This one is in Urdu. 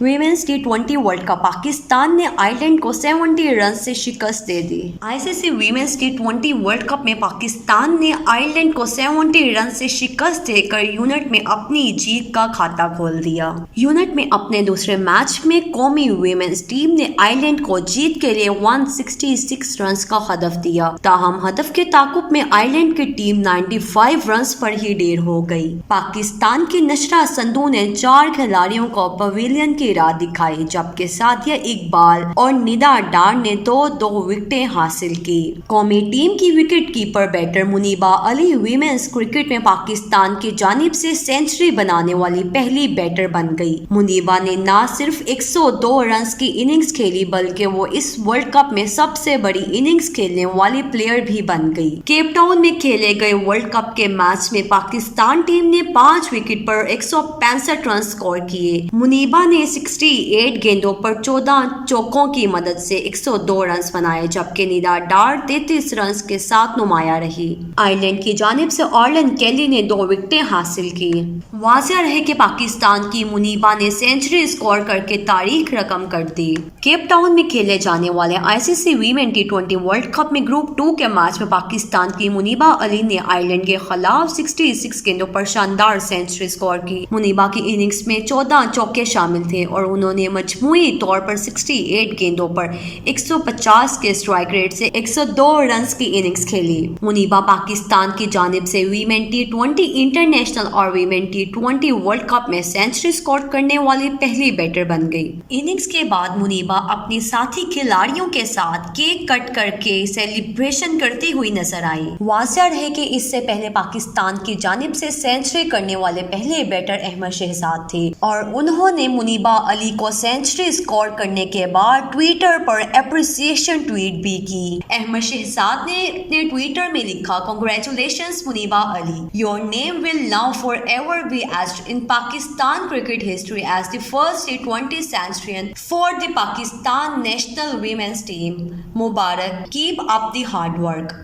ویمنز ٹی20 ورلڈ کپ پاکستان نے آئرلینڈ کو 70 رن سے شکست دے دی۔ ICC ویمنز ٹی20 ورلڈ کپ میں پاکستان نے آئرلینڈ کو 70 رن سے شکست دے کر یونٹ میں اپنی جیت کا کھاتہ کھول دیا۔ یونٹ میں اپنے دوسرے میچ میں قومی ویمنز ٹیم نے آئرلینڈ کو جیت کے لیے 166 رنز کا ہدف دیا، تاہم ہدف کے تعاقب میں آئرلینڈ کی ٹیم 95 رنز پر ہی ڈیر ہو گئی۔ پاکستان کی نشرہ سندھو نے 4 کھلاڑیوں کو پویلین کی راہ دکھائی، جبکہ سعدیہ اقبال اور ندا ڈار نے دو وکٹیں حاصل کی۔ قومی ٹیم کی وکٹ کیپر بیٹر منیبہ علی ویمنز کرکٹ میں پاکستان کی جانب سے سینچری بنانے والی پہلی بیٹر بن گئی۔ منیبہ نے نہ صرف 102 رنز کی اننگز کھیلی بلکہ وہ اس ورلڈ کپ میں سب سے بڑی اننگز کھیلنے والی پلیئر بھی بن گئی۔ کیپ ٹاؤن میں کھیلے گئے ورلڈ کپ کے میچ میں پاکستان ٹیم نے 5 وکٹ پر 165 رن سکور کیے۔ منیبہ نے 68 گیندوں پر 14 چوکوں کی مدد سے 102 رنز بنائے، جبکہ ندا ڈار 33 رنز کے ساتھ نمایاں رہی۔ آئرلینڈ کی جانب سے آرلن کیلی نے 2 وکٹیں حاصل کی۔ واضح رہے کہ پاکستان کی منیبہ نے سینچری سکور کر کے تاریخ رقم کر دی۔ کیپ ٹاؤن میں کھیلے جانے والے ICC ویمن ٹی20 ورلڈ کپ میں گروپ 2 کے میچ میں پاکستان کی منیبہ علی نے آئرلینڈ کے خلاف 66 گیندوں پر شاندار سینچری سکور کی۔ منیبہ کی اننگز میں 14 چوکے شامل تھے اور انہوں نے مجموعی طور پر 68 گیندوں پر 150 کے اسٹرائک ریٹ سے 102 رنز کی اننگز کھیلی۔ منیبہ پاکستان کی جانب سے ویمن ٹی20 انٹرنیشنل اور ویمن ٹی20 ورلڈ کپ میں سینچری سکور کرنے والی پہلی بیٹر بن گئی۔ اننگز کے بعد منیبہ اپنی ساتھی کھلاڑیوں کے ساتھ کیک کٹ کر کے سیلیبریشن کرتی ہوئی نظر آئی۔ واضح رہے کہ اس سے پہلے پاکستان کی جانب سے سینچری کرنے والے پہلے بیٹر احمد شہزاد تھے اور انہوں نے منیبہ علی کو سینچری سکور کرنے کے بعد ٹویٹر پر اپریسیشن ٹویٹ بھی کی۔ احمد شہزاد نے اپنے ٹویٹر میں لکھا، "Congratulations Muniba Ali. Your name will now forever be etched in Pakistan cricket history as the first T20 centurion for the Pakistan national women's team. Mubarak. Keep up the hard work."